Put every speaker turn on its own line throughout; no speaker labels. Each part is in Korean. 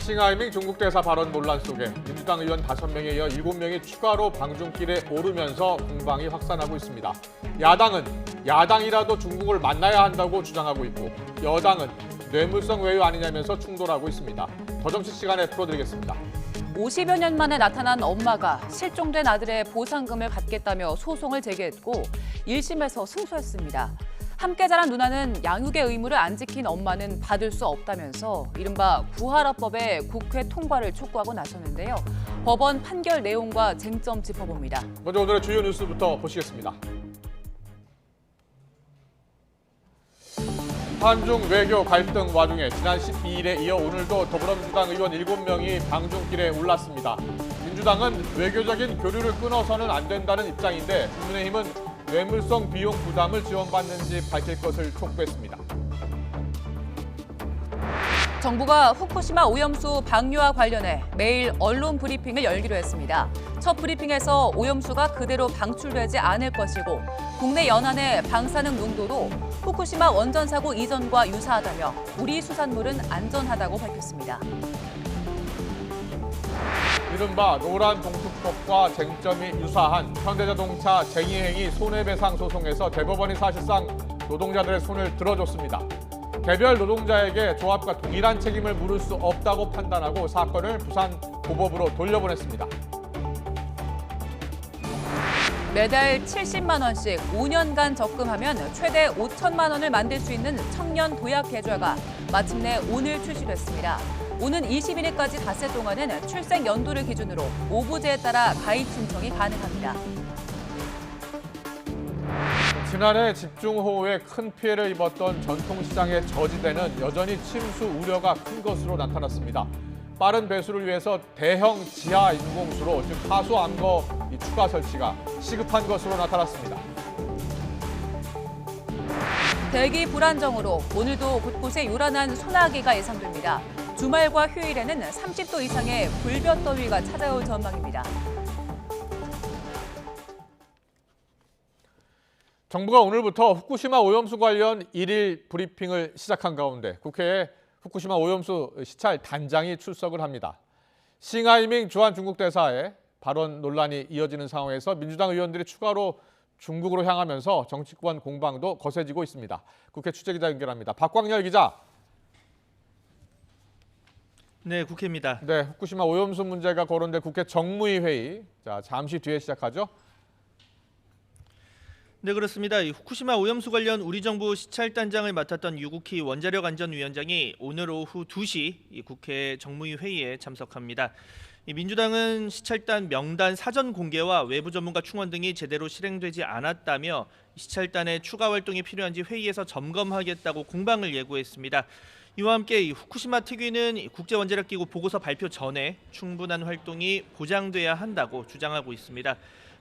싱하이밍 중국 대사 발언 논란 속에 민주당 의원 5명에 이어 7명이 추가로 방중길에 오르면서 공방이 확산하고 있습니다. 야당은 야당이라도 중국을 만나야 한다고 주장하고 있고 여당은 뇌물성 외유 아니냐면서 충돌하고 있습니다. 더 정치 시간에 풀어드리겠습니다.
50여 년 만에 나타난 엄마가 실종된 아들의 보상금을 받겠다며 소송을 제기했고 1심에서 승소했습니다. 함께 자란 누나는 양육의 의무를 안 지킨 엄마는 받을 수 없다면서 이른바 구하라법의 국회 통과를 촉구하고 나섰는데요. 법원 판결 내용과 쟁점 짚어봅니다.
먼저 오늘의 주요 뉴스부터 보시겠습니다. 한중 외교 갈등 와중에 지난 12일에 이어 오늘도 더불어민주당 의원 7명이 방중길에 올랐습니다. 민주당은 외교적인 교류를 끊어서는 안 된다는 입장인데 국민의힘은 뇌물성 비용 부담을 지원받는지 밝힐 것을 촉구했습니다.
정부가 후쿠시마 오염수 방류와 관련해 매일 언론 브리핑을 열기로 했습니다. 첫 브리핑에서 오염수가 그대로 방출되지 않을 것이고 국내 연안의 방사능 농도도 후쿠시마 원전 사고 이전과 유사하다며 우리 수산물은 안전하다고 밝혔습니다.
이른바 노란 봉투법과 쟁점이 유사한 현대자동차 쟁의행위 손해배상 소송에서 대법원이 사실상 노동자들의 손을 들어줬습니다. 개별 노동자에게 조합과 동일한 책임을 물을 수 없다고 판단하고 사건을 부산 고법으로 돌려보냈습니다.
매달 70만 원씩 5년간 적금하면 최대 5천만 원을 만들 수 있는 청년 도약 계좌가 마침내 오늘 출시됐습니다. 오는 21일까지 닷새 동안은 출생 연도를 기준으로 오부제에 따라 가입 신청이 가능합니다.
지난해 집중호우에 큰 피해를 입었던 전통시장의 저지대는 여전히 침수 우려가 큰 것으로 나타났습니다. 빠른 배수를 위해서 대형 지하 인공수로 즉 하수 암거 추가 설치가 시급한 것으로 나타났습니다.
대기 불안정으로 오늘도 곳곳에 요란한 소나기가 예상됩니다. 주말과 휴일에는 30도 이상의 불볕더위가 찾아올 전망입니다.
정부가 오늘부터 후쿠시마 오염수 관련 1일 브리핑을 시작한 가운데 국회에 후쿠시마 오염수 시찰 단장이 출석을 합니다. 싱하이밍 주한 중국 대사의 발언 논란이 이어지는 상황에서 민주당 의원들이 추가로 중국으로 향하면서 정치권 공방도 거세지고 있습니다. 국회 취재기자 연결합니다. 박광열 기자.
네, 국회입니다.
네, 후쿠시마 오염수 문제가 거론될 국회 정무위 회의. 자, 잠시 뒤에 시작하죠.
네, 그렇습니다. 이 후쿠시마 오염수 관련 우리 정부 시찰단장을 맡았던 유국희 원자력안전위원장이 오늘 오후 2시 이 국회 정무위 회의에 참석합니다. 이 민주당은 시찰단 명단 사전 공개와 외부 전문가 충원 등이 제대로 실행되지 않았다며 시찰단의 추가 활동이 필요한지 회의에서 점검하겠다고 공방을 예고했습니다. 이와 함께 이 후쿠시마 특위는 국제원자력기구 보고서 발표 전에 충분한 활동이 보장돼야 한다고 주장하고 있습니다.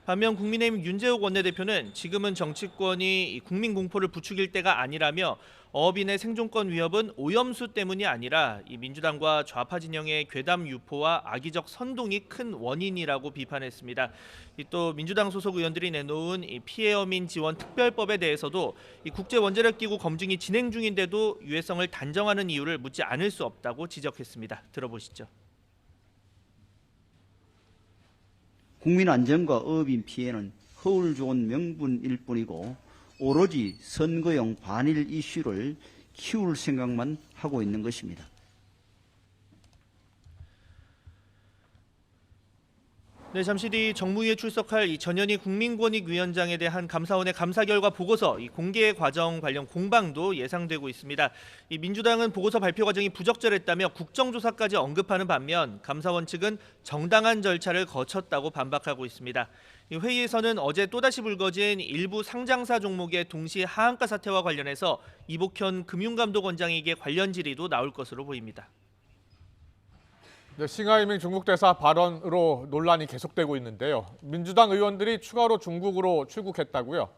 반면 국민의힘 윤재욱 원내대표는 지금은 정치권이 국민 공포를 부추길 때가 아니라며 어업인의 생존권 위협은 오염수 때문이 아니라 이 민주당과 좌파 진영의 괴담 유포와 악의적 선동이 큰 원인이라고 비판했습니다. 또 민주당 소속 의원들이 내놓은 이 피해어민 지원 특별법에 대해서도 이 국제원자력기구 검증이 진행 중인데도 유해성을 단정하는 이유를 묻지 않을 수 없다고 지적했습니다. 들어보시죠.
국민 안전과 어업인 피해는 허울 좋은 명분일 뿐이고 오로지 선거용 반일 이슈를 키울 생각만 하고 있는 것입니다.
네, 잠시 뒤 정무위에 출석할 이 전현희 국민권익위원장에 대한 감사원의 감사 결과 보고서 이 공개 과정 관련 공방도 예상되고 있습니다. 이 민주당은 보고서 발표 과정이 부적절했다며 국정조사까지 언급하는 반면 감사원 측은 정당한 절차를 거쳤다고 반박하고 있습니다. 이 회의에서는 어제 또다시 불거진 일부 상장사 종목의 동시 하한가 사태와 관련해서 이복현 금융감독원장에게 관련 질의도 나올 것으로 보입니다.
네, 싱하이밍 중국 대사 발언으로 논란이 계속되고 있는데요. 민주당 의원들이 추가로 중국으로 출국했다고요?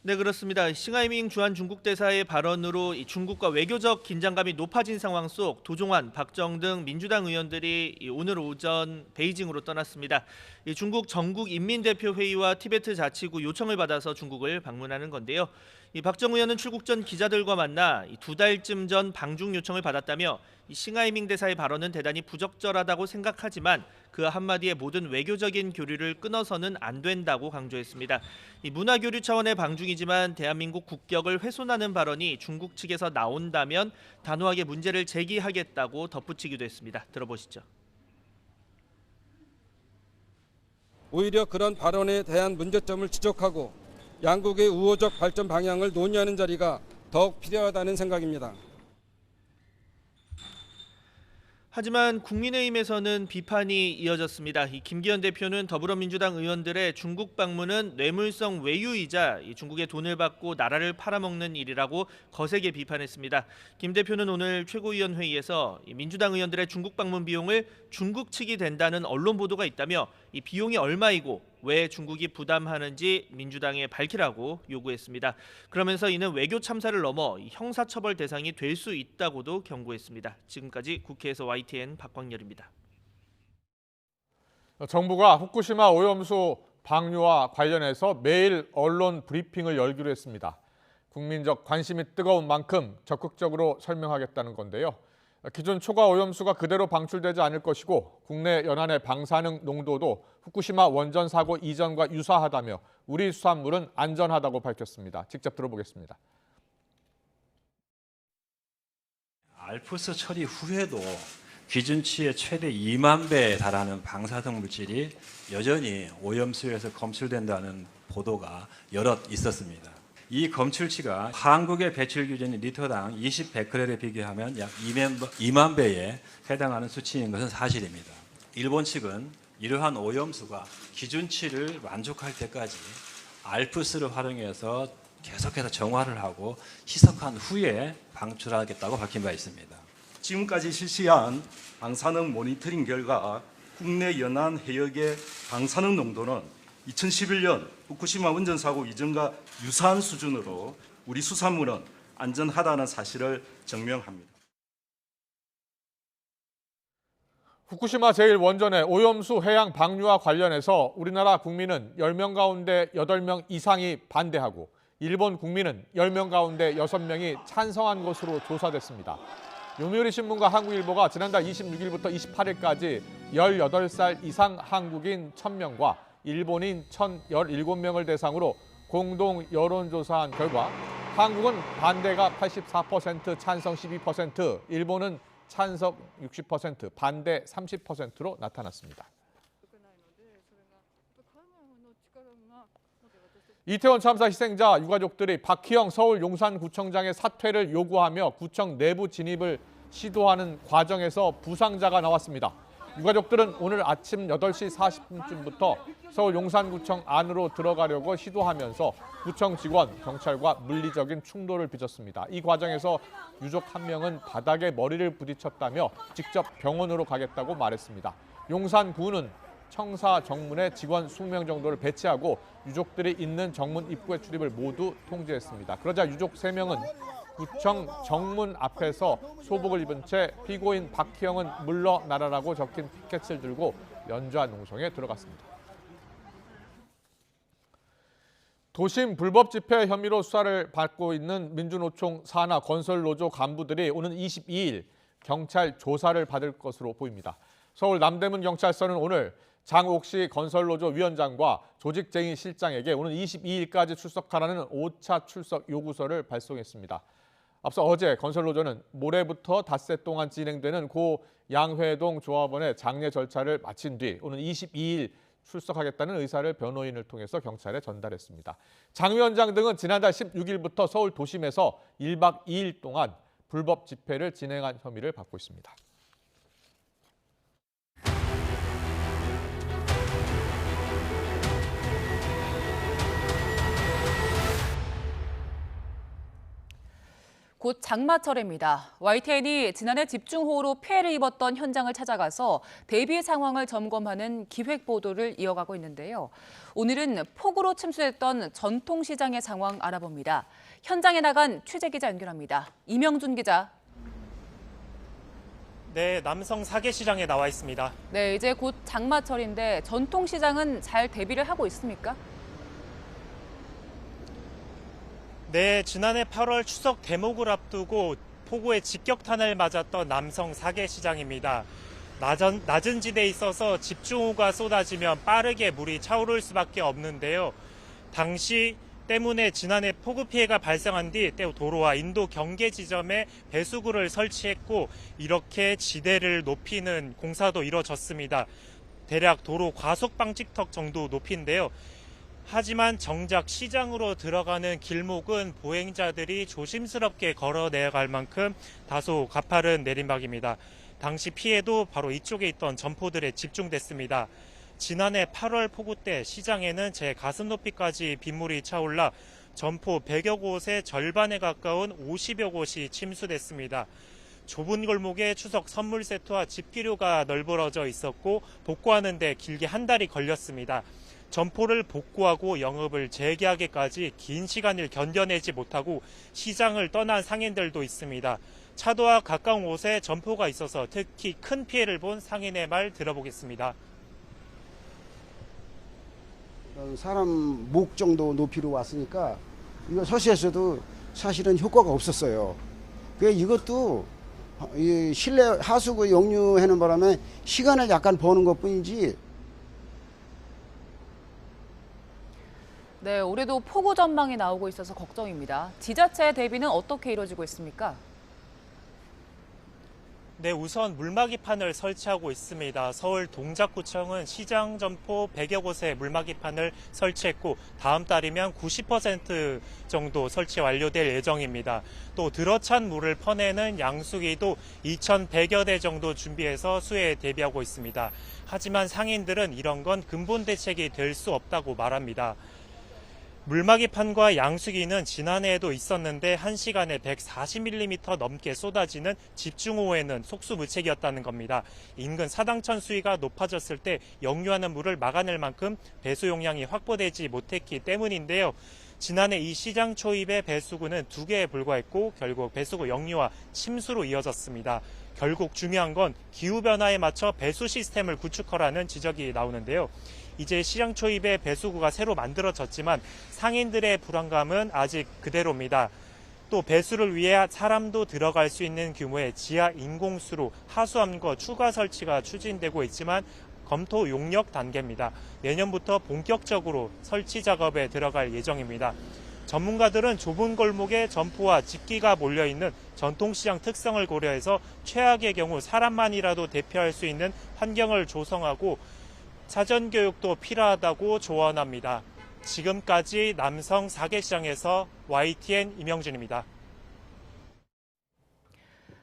네, 그렇습니다. 싱하이밍 주한 중국 대사의 발언으로 이 중국과 외교적 긴장감이 높아진 상황 속 도종환, 박정 등 민주당 의원들이 오늘 오전 베이징으로 떠났습니다. 이 중국 전국인민대표회의와 티베트 자치구 요청을 받아서 중국을 방문하는 건데요. 이 박정우 의원은 출국 전 기자들과 만나 2달쯤 전 방중 요청을 받았다며 이 싱하이밍 대사의 발언은 대단히 부적절하다고 생각하지만 그 한마디에 모든 외교적인 교류를 끊어서는 안 된다고 강조했습니다. 이 문화교류 차원의 방중이지만 대한민국 국격을 훼손하는 발언이 중국 측에서 나온다면 단호하게 문제를 제기하겠다고 덧붙이기도 했습니다. 들어보시죠.
오히려 그런 발언에 대한 문제점을 지적하고 양국의 우호적 발전 방향을 논의하는 자리가 더욱 필요하다는 생각입니다.
하지만 국민의힘에서는 비판이 이어졌습니다. 이 김기현 대표는 더불어민주당 의원들의 중국 방문은 뇌물성 외유이자 중국의 돈을 받고 나라를 팔아먹는 일이라고 거세게 비판했습니다. 김 대표는 오늘 최고위원 회의에서 민주당 의원들의 중국 방문 비용을 중국 측이 된다는 언론 보도가 있다며 이 비용이 얼마이고 왜 중국이 부담하는지 민주당에 밝히라고 요구했습니다. 그러면서 이는 외교 참사를 넘어 형사처벌 대상이 될 수 있다고도 경고했습니다. 지금까지 국회에서 YTN 박광열입니다.
정부가 후쿠시마 오염수 방류와 관련해서 매일 언론 브리핑을 열기로 했습니다. 국민적 관심이 뜨거운 만큼 적극적으로 설명하겠다는 건데요. 기존 초과 오염수가 그대로 방출되지 않을 것이고 국내 연안의 방사능 농도도 후쿠시마 원전 사고 이전과 유사하다며 우리 수산물은 안전하다고 밝혔습니다. 직접 들어보겠습니다.
알프스 처리 후에도 기준치의 최대 2만 배에 달하는 방사능 물질이 여전히 오염수에서 검출된다는 보도가 여럿 있었습니다. 이 검출치가 한국의 배출 기준인 리터당 20베크렐에 비교하면 약 2만 배에 해당하는 수치인 것은 사실입니다. 일본 측은 이러한 오염수가 기준치를 만족할 때까지 알프스를 활용해서 계속해서 정화를 하고 희석한 후에 방출하겠다고 밝힌 바 있습니다.
지금까지 실시한 방사능 모니터링 결과 국내 연안 해역의 방사능 농도는 2011년 후쿠시마 원전 사고 이전과 유사한 수준으로 우리 수산물은 안전하다는 사실을 증명합니다.
후쿠시마 제1원전의 오염수 해양 방류와 관련해서 우리나라 국민은 10명 가운데 8명 이상이 반대하고 일본 국민은 10명 가운데 6명이 찬성한 것으로 조사됐습니다. 요미우리 신문과 한국일보가 지난달 26일부터 28일까지 18살 이상 한국인 1000명과 일본인 1017명을 대상으로 공동 여론조사한 결과 한국은 반대가 84%, 찬성 12%, 일본은 찬성 60%, 반대 30%로 나타났습니다. 이태원 참사 희생자 유가족들이 박희영 서울 용산구청장의 사퇴를 요구하며 구청 내부 진입을 시도하는 과정에서 부상자가 나왔습니다. 유가족들은 오늘 아침 8시 40분쯤부터 서울 용산구청 안으로 들어가려고 시도하면서 구청 직원, 경찰과 물리적인 충돌을 빚었습니다. 이 과정에서 유족 한 명은 바닥에 머리를 부딪혔다며 직접 병원으로 가겠다고 말했습니다. 용산구는 청사 정문에 직원 20명 정도를 배치하고 유족들이 있는 정문 입구의 출입을 모두 통제했습니다. 그러자 유족 3명은 구청 정문 앞에서 소복을 입은 채 피고인 박희영은 물러나라라고 적힌 피켓을 들고 연좌 농성에 들어갔습니다. 도심 불법 집회 혐의로 수사를 받고 있는 민주노총 산하 건설노조 간부들이 오는 22일 경찰 조사를 받을 것으로 보입니다. 서울 남대문 경찰서는 오늘 장옥시 건설노조 위원장과 조직쟁이 실장에게 오는 22일까지 출석하라는 5차 출석 요구서를 발송했습니다. 앞서 어제 건설노조는 모레부터 닷새 동안 진행되는 고 양회동 조합원의 장례 절차를 마친 뒤 오는 22일 출석하겠다는 의사를 변호인을 통해서 경찰에 전달했습니다. 장 위원장 등은 지난달 16일부터 서울 도심에서 1박 2일 동안 불법 집회를 진행한 혐의를 받고 있습니다.
곧 장마철입니다. YTN이 지난해 집중호우로 피해를 입었던 현장을 찾아가서 대비 상황을 점검하는 기획 보도를 이어가고 있는데요. 오늘은 폭우로 침수했던 전통시장의 상황 알아봅니다. 현장에 나간 취재기자 연결합니다. 이명준 기자.
네, 남성 사계시장에 나와 있습니다.
네, 이제 곧 장마철인데 전통시장은 잘 대비를 하고 있습니까?
네, 지난해 8월 추석 대목을 앞두고 폭우의 직격탄을 맞았던 남성 사계시장입니다. 낮은 지대에 있어서 집중호우가 쏟아지면 빠르게 물이 차오를 수밖에 없는데요. 당시 때문에 지난해 폭우 피해가 발생한 뒤 도로와 인도 경계 지점에 배수구를 설치했고 이렇게 지대를 높이는 공사도 이뤄졌습니다. 대략 도로 과속 방지턱 정도 높이인데요. 하지만 정작 시장으로 들어가는 길목은 보행자들이 조심스럽게 걸어내려갈 만큼 다소 가파른 내리막입니다. 당시 피해도 바로 이쪽에 있던 점포들에 집중됐습니다. 지난해 8월 폭우 때 시장에는 제 가슴 높이까지 빗물이 차올라 점포 100여 곳의 절반에 가까운 50여 곳이 침수됐습니다. 좁은 골목에 추석 선물 세트와 집기류가 널브러져 있었고 복구하는 데 길게 한 달이 걸렸습니다. 점포를 복구하고 영업을 재개하기까지 긴 시간을 견뎌내지 못하고 시장을 떠난 상인들도 있습니다. 차도와 가까운 곳에 점포가 있어서 특히 큰 피해를 본 상인의 말 들어보겠습니다.
사람 목 정도 높이로 왔으니까 이거 서시에서도 사실은 효과가 없었어요. 이것도 실내 하수구 역류하는 바람에 시간을 약간 버는 것뿐이지.
네, 올해도 폭우 전망이 나오고 있어서 걱정입니다. 지자체 대비는 어떻게 이루어지고 있습니까?
네, 우선 물막이판을 설치하고 있습니다. 서울 동작구청은 시장 점포 100여 곳에 물막이판을 설치했고 다음 달이면 90% 정도 설치 완료될 예정입니다. 또 들어찬 물을 퍼내는 양수기도 2,100여 대 정도 준비해서 수해에 대비하고 있습니다. 하지만 상인들은 이런 건 근본 대책이 될 수 없다고 말합니다. 물막이판과 양수기는 지난해에도 있었는데 1시간에 140mm 넘게 쏟아지는 집중호우에는 속수무책이었다는 겁니다. 인근 사당천 수위가 높아졌을 때 역류하는 물을 막아낼 만큼 배수 용량이 확보되지 못했기 때문인데요. 지난해 이 시장 초입의 배수구는 2개에 불과했고 결국 배수구 역류와 침수로 이어졌습니다. 결국 중요한 건 기후변화에 맞춰 배수 시스템을 구축하라는 지적이 나오는데요. 이제 시장 초입에 배수구가 새로 만들어졌지만 상인들의 불안감은 아직 그대로입니다. 또 배수를 위해 사람도 들어갈 수 있는 규모의 지하 인공수로 하수함과 추가 설치가 추진되고 있지만 검토 용역 단계입니다. 내년부터 본격적으로 설치 작업에 들어갈 예정입니다. 전문가들은 좁은 골목에 점포와 집기가 몰려있는 전통시장 특성을 고려해서 최악의 경우 사람만이라도 대피할 수 있는 환경을 조성하고 사전 교육도 필요하다고 조언합니다. 지금까지 남성 사계시장에서 YTN 임영준입니다.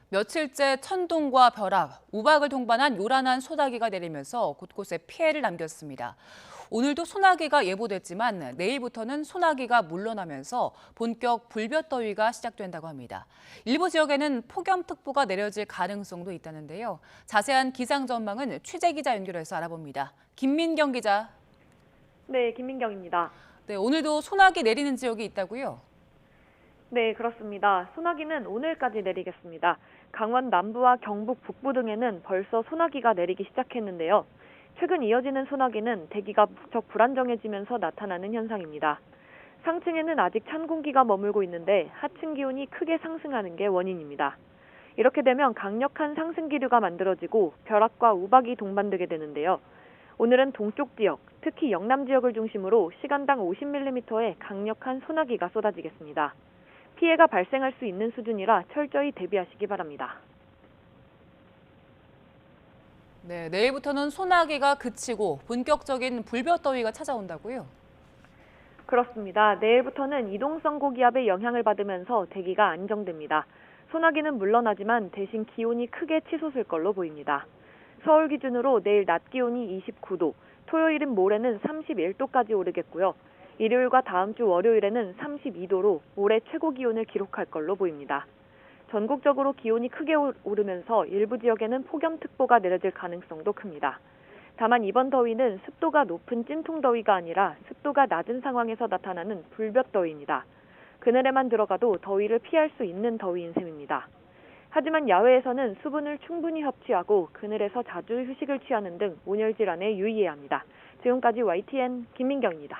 며칠째 천둥과 벼락, 우박을 동반한 요란한 소나기가 내리면서 곳곳에 피해를 남겼습니다. 오늘도 소나기가 예보됐지만 내일부터는 소나기가 물러나면서 본격 불볕더위가 시작된다고 합니다. 일부 지역에는 폭염특보가 내려질 가능성도 있다는데요. 자세한 기상 전망은 취재 기자 연결해서 알아봅니다. 김민경 기자.
네, 김민경입니다.
네, 오늘도 소나기 내리는 지역이 있다고요?
네, 그렇습니다. 소나기는 오늘까지 내리겠습니다. 강원 남부와 경북 북부 등에는 벌써 소나기가 내리기 시작했는데요. 최근 이어지는 소나기는 대기가 무척 불안정해지면서 나타나는 현상입니다. 상층에는 아직 찬 공기가 머물고 있는데 하층 기온이 크게 상승하는 게 원인입니다. 이렇게 되면 강력한 상승 기류가 만들어지고 벼락과 우박이 동반되게 되는데요. 오늘은 동쪽 지역, 특히 영남 지역을 중심으로 시간당 50mm의 강력한 소나기가 쏟아지겠습니다. 피해가 발생할 수 있는 수준이라 철저히 대비하시기 바랍니다.
네, 내일부터는 소나기가 그치고 본격적인 불볕더위가 찾아온다고요?
그렇습니다. 내일부터는 이동성 고기압의 영향을 받으면서 대기가 안정됩니다. 소나기는 물러나지만 대신 기온이 크게 치솟을 걸로 보입니다. 서울 기준으로 내일 낮 기온이 29도, 토요일인 모레는 31도까지 오르겠고요. 일요일과 다음 주 월요일에는 32도로 올해 최고 기온을 기록할 걸로 보입니다. 전국적으로 기온이 크게 오르면서 일부 지역에는 폭염특보가 내려질 가능성도 큽니다. 다만 이번 더위는 습도가 높은 찜통더위가 아니라 습도가 낮은 상황에서 나타나는 불볕더위입니다. 그늘에만 들어가도 더위를 피할 수 있는 더위인 셈입니다. 하지만 야외에서는 수분을 충분히 섭취하고 그늘에서 자주 휴식을 취하는 등 온열 질환에 유의해야 합니다. 지금까지 YTN 김민경입니다.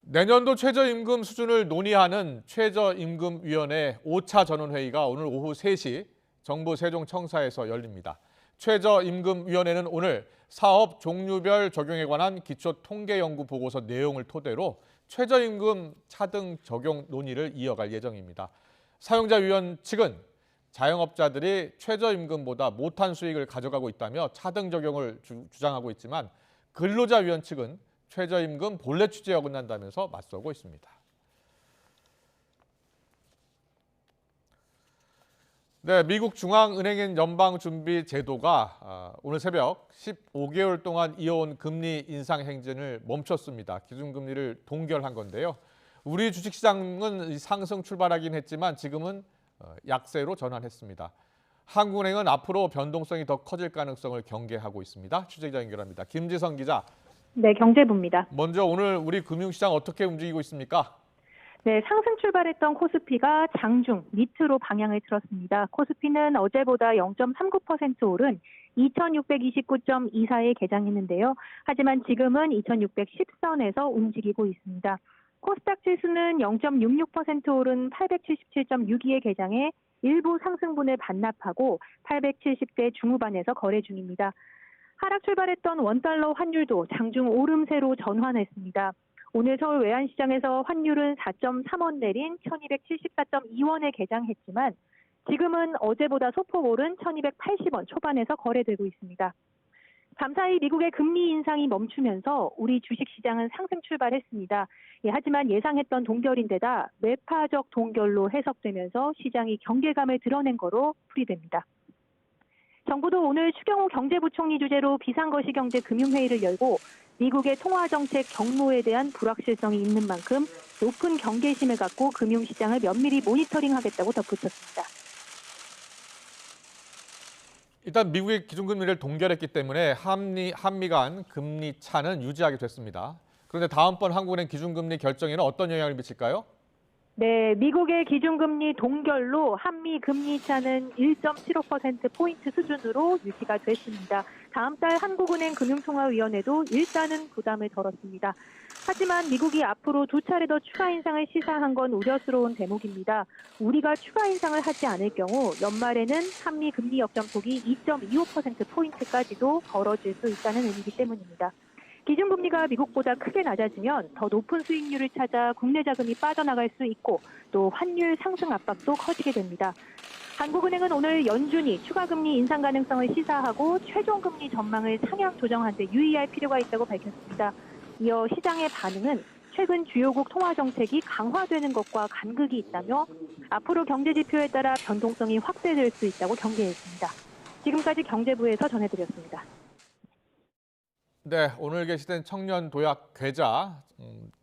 내년도 최저임금 수준을 논의하는 최저임금위원회 5차 전원회의가 오늘 오후 3시 정부 세종청사에서 열립니다. 최저임금위원회는 오늘 사업 종류별 적용에 관한 기초통계연구 보고서 내용을 토대로 최저임금 차등 적용 논의를 이어갈 예정입니다. 사용자위원 측은 자영업자들이 최저임금보다 못한 수익을 가져가고 있다며 차등 적용을 주장하고 있지만 근로자위원 측은 최저임금 본래 취지에 어긋난다면서 맞서고 있습니다. 네, 미국 중앙은행인 연방준비제도가 오늘 새벽 15개월 동안 이어온 금리 인상 행진을 멈췄습니다. 기준금리를 동결한 건데요. 우리 주식시장은 상승 출발하긴 했지만 지금은 약세로 전환했습니다. 한국은행은 앞으로 변동성이 더 커질 가능성을 경계하고 있습니다. 취재기자 연결합니다. 김지성 기자.
네, 경제부입니다.
먼저 오늘 우리 금융시장 어떻게 움직이고 있습니까?
네, 상승 출발했던 코스피가 장중 밑으로 방향을 틀었습니다. 코스피는 어제보다 0.39% 오른 2629.24에 개장했는데요. 하지만 지금은 2610선에서 움직이고 있습니다. 코스닥 지수는 0.66% 오른 877.62에 개장해 일부 상승분을 반납하고 870대 중후반에서 거래 중입니다. 하락 출발했던 원달러 환율도 장중 오름세로 전환했습니다. 오늘 서울 외환시장에서 환율은 4.3원 내린 1274.2원에 개장했지만 지금은 어제보다 소폭 오른 1280원 초반에서 거래되고 있습니다. 밤사이 미국의 금리 인상이 멈추면서 우리 주식시장은 상승 출발했습니다. 하지만 예상했던 동결인데다 매파적 동결로 해석되면서 시장이 경계감을 드러낸 거로 풀이됩니다. 정부도 오늘 추경호 경제부총리 주재로 비상거시경제금융회의를 열고 미국의 통화정책 경로에 대한 불확실성이 있는 만큼 높은 경계심을 갖고 금융시장을 면밀히 모니터링하겠다고 덧붙였습니다.
일단 미국의 기준금리를 동결했기 때문에 한미 간 금리 차는 유지하게 됐습니다. 그런데 다음번 한국은행 기준금리 결정에는 어떤 영향을 미칠까요?
네, 미국의 기준금리 동결로 한미 금리 차는 1.75%포인트 수준으로 유지가 됐습니다. 다음 달 한국은행 금융통화위원회도 일단은 부담을 덜었습니다. 하지만 미국이 앞으로 두 차례 더 추가 인상을 시사한 건 우려스러운 대목입니다. 우리가 추가 인상을 하지 않을 경우 연말에는 한미 금리 역전폭이 2.25%포인트까지도 벌어질 수 있다는 의미이기 때문입니다. 기준금리가 미국보다 크게 낮아지면 더 높은 수익률을 찾아 국내 자금이 빠져나갈 수 있고 또 환율 상승 압박도 커지게 됩니다. 한국은행은 오늘 연준이 추가금리 인상 가능성을 시사하고 최종금리 전망을 상향 조정한 데 유의할 필요가 있다고 밝혔습니다. 이어 시장의 반응은 최근 주요국 통화정책이 강화되는 것과 간극이 있다며 앞으로 경제지표에 따라 변동성이 확대될 수 있다고 경계했습니다. 지금까지 경제부에서 전해드렸습니다.
네, 오늘 게시된 청년 도약 계좌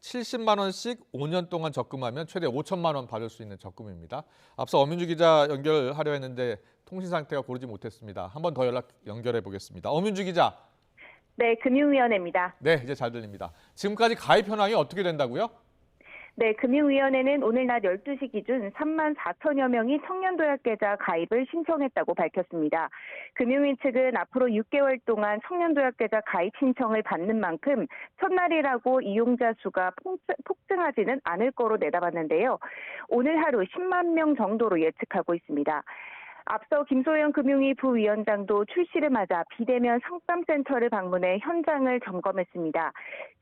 70만 원씩 5년 동안 적금하면 최대 5천만 원 받을 수 있는 적금입니다. 앞서 엄윤주 기자 연결하려 했는데 통신 상태가 고르지 못했습니다. 한 번 더 연결해 보겠습니다. 엄윤주 기자.
네, 금융위원회입니다.
네, 이제 잘 들립니다. 지금까지 가입 현황이 어떻게 된다고요?
네, 금융위원회는 오늘 낮 12시 기준 3만 4천여 명이 청년도약계좌 가입을 신청했다고 밝혔습니다. 금융위 측은 앞으로 6개월 동안 청년도약계좌 가입 신청을 받는 만큼 첫날이라고 이용자 수가 폭증하지는 않을 거로 내다봤는데요. 오늘 하루 10만 명 정도로 예측하고 있습니다. 앞서 김소영 금융위 부위원장도 출시를 맞아 비대면 상담센터를 방문해 현장을 점검했습니다.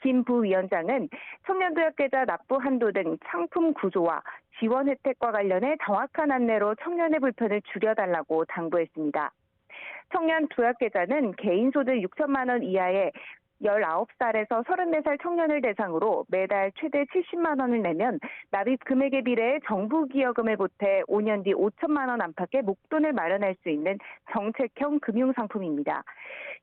김 부위원장은 청년도약계좌 납부 한도 등 상품 구조와 지원 혜택과 관련해 정확한 안내로 청년의 불편을 줄여달라고 당부했습니다. 청년 도약계좌는 개인소득 6천만 원 이하의 19살에서 34살 청년을 대상으로 매달 최대 70만 원을 내면 납입 금액에 비례해 정부 기여금을 보태 5년 뒤 5천만 원 안팎의 목돈을 마련할 수 있는 정책형 금융상품입니다.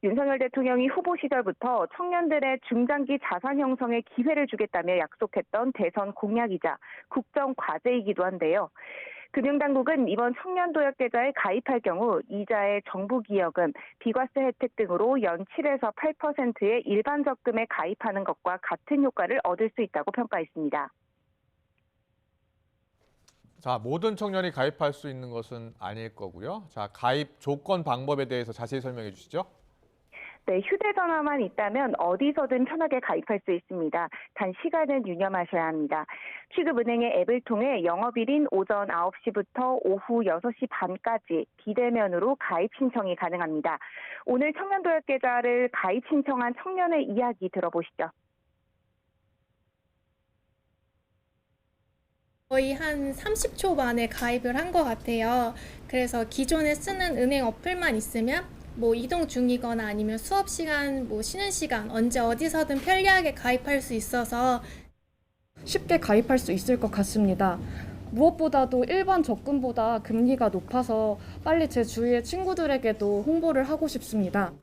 윤석열 대통령이 후보 시절부터 청년들의 중장기 자산 형성에 기회를 주겠다며 약속했던 대선 공약이자 국정 과제이기도 한데요. 금융당국은 이번 청년도약계좌에 가입할 경우 이자의 정부기여금, 비과세 혜택 등으로 연 7에서 8%의 일반 적금에 가입하는 것과 같은 효과를 얻을 수 있다고 평가했습니다.
자, 모든 청년이 가입할 수 있는 것은 아닐 거고요. 자, 가입 조건 방법에 대해서 자세히 설명해 주시죠.
네, 휴대전화만 있다면 어디서든 편하게 가입할 수 있습니다. 단 시간은 유념하셔야 합니다. 취급은행의 앱을 통해 영업일인 오전 9시부터 오후 6시 반까지 비대면으로 가입 신청이 가능합니다. 오늘 청년도약 계좌를 가입 신청한 청년의 이야기 들어보시죠.
거의 한 30초 만에 가입을 한 것 같아요. 그래서 기존에 쓰는 은행 어플만 있으면 뭐 이동 중이거나 아니면 수업 시간, 뭐 쉬는 시간 언제 어디서든 편리하게 가입할 수 있어서
쉽게 가입할 수 있을 것 같습니다. 무엇보다도 일반 적금보다 금리가 높아서 빨리 제 주위의 친구들에게도 홍보를 하고 싶습니다.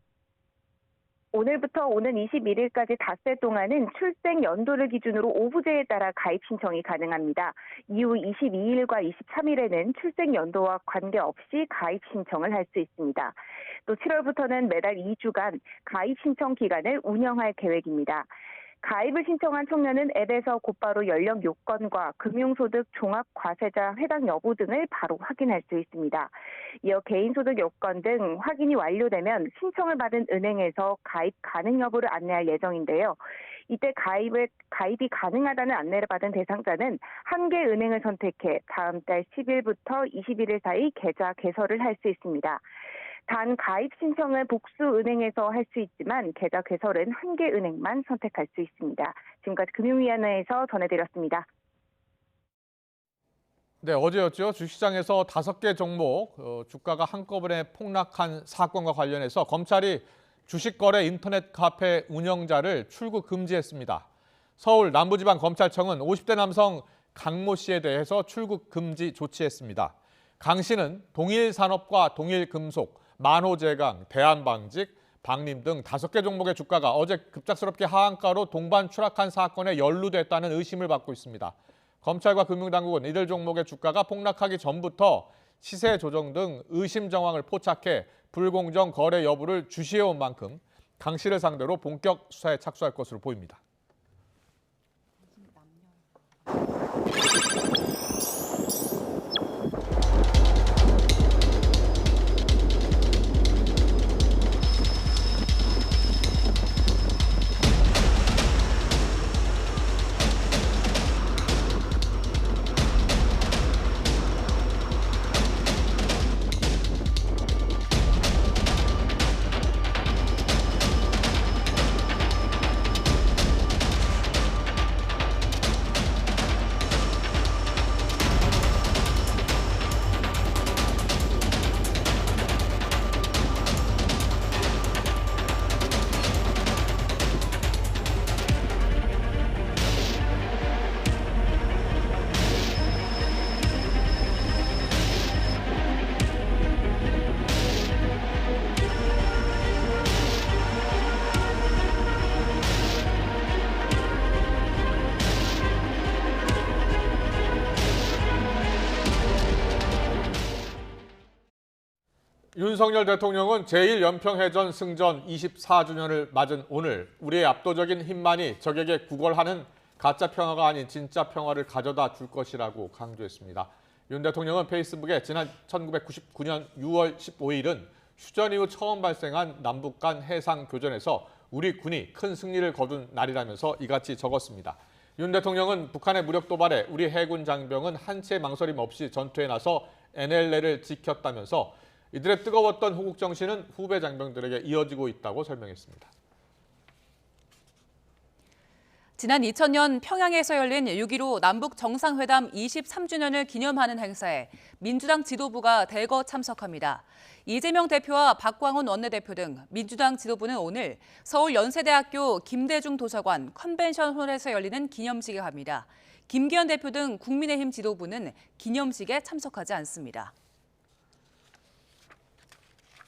오늘부터 오는 21일까지 닷새 동안은 출생 연도를 기준으로 오부제에 따라 가입 신청이 가능합니다. 이후 22일과 23일에는 출생 연도와 관계없이 가입 신청을 할 수 있습니다. 또 7월부터는 매달 2주간 가입 신청 기간을 운영할 계획입니다. 가입을 신청한 청년은 앱에서 곧바로 연령 요건과 금융소득 종합과세자 회당 여부 등을 바로 확인할 수 있습니다. 이어 개인소득 요건 등 확인이 완료되면 신청을 받은 은행에서 가입 가능 여부를 안내할 예정인데요. 이때 가입이 가능하다는 안내를 받은 대상자는 한 개 은행을 선택해 다음 달 10일부터 21일 사이 계좌 개설을 할 수 있습니다. 단 가입 신청을 복수 은행에서 할 수 있지만 계좌 개설은 한 개 은행만 선택할 수 있습니다. 지금까지 금융위원회에서 전해드렸습니다.
네, 어제였죠. 주식시장에서 5개 종목 주가가 한꺼번에 폭락한 사건과 관련해서 검찰이 주식거래 인터넷 카페 운영자를 출국 금지했습니다. 서울 남부지방검찰청은 50대 남성 강모 씨에 대해서 출국 금지 조치했습니다. 강 씨는 동일산업과 동일금속, 만호제강, 대한방직, 방림 등 5개 종목의 주가가 어제 급작스럽게 하한가로 동반 추락한 사건에 연루됐다는 의심을 받고 있습니다. 검찰과 금융당국은 이들 종목의 주가가 폭락하기 전부터 시세 조정 등 의심 정황을 포착해 불공정 거래 여부를 주시해온 만큼 강 씨를 상대로 본격 수사에 착수할 것으로 보입니다. 윤석열 대통령은 제1연평해전 승전 24주년을 맞은 오늘 우리의 압도적인 힘만이 적에게 구걸하는 가짜 평화가 아닌 진짜 평화를 가져다 줄 것이라고 강조했습니다. 윤 대통령은 페이스북에 지난 1999년 6월 15일은 휴전 이후 처음 발생한 남북 간 해상 교전에서 우리 군이 큰 승리를 거둔 날이라면서 이같이 적었습니다. 윤 대통령은 북한의 무력 도발에 우리 해군 장병은 한치의 망설임 없이 전투에 나서 NLL을 지켰다면서 이들의 뜨거웠던 호국 정신은 후배 장병들에게 이어지고 있다고 설명했습니다.
지난 2000년 평양에서 열린 6.15 남북 정상회담 23주년을 기념하는 행사에 민주당 지도부가 대거 참석합니다. 이재명 대표와 박광훈 원내대표 등 민주당 지도부는 오늘 서울 연세대학교 김대중 도서관 컨벤션홀에서 열리는 기념식에 갑니다. 김기현 대표 등 국민의힘 지도부는 기념식에 참석하지 않습니다.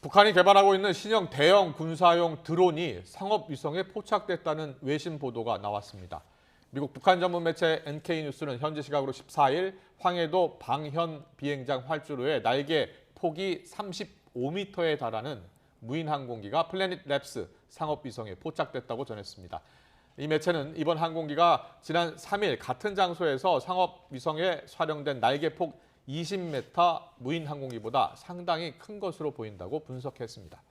북한이 개발하고 있는 신형 대형 군사용 드론이 상업위성에 포착됐다는 외신 보도가 나왔습니다. 미국 북한 전문 매체 NK뉴스는 현지 시각으로 14일 황해도 방현 비행장 활주로에 날개 폭이 35m에 달하는 무인 항공기가 플래닛 랩스 상업위성에 포착됐다고 전했습니다. 이 매체는 이번 항공기가 지난 3일 같은 장소에서 상업위성에 촬영된 날개 폭 20m 무인 항공기보다 상당히 큰 것으로 보인다고 분석했습니다.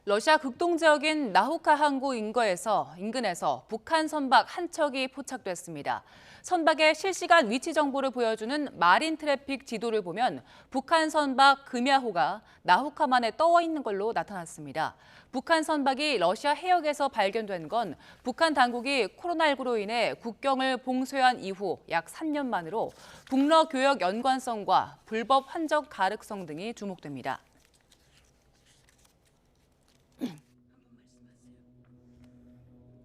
러시아 극동 지역인 나후카 항구 인근에서 북한 선박 한 척이 포착됐습니다. 선박의 실시간 위치 정보를 보여주는 마린 트래픽 지도를 보면 북한 선박 금야호가 나후카만에 떠 있는 걸로 나타났습니다. 북한 선박이 러시아 해역에서 발견된 건 북한 당국이 코로나19로 인해 국경을 봉쇄한 이후 약 3년 만으로 북러 교역 연관성과 불법 환적 가륵성 등이 주목됩니다.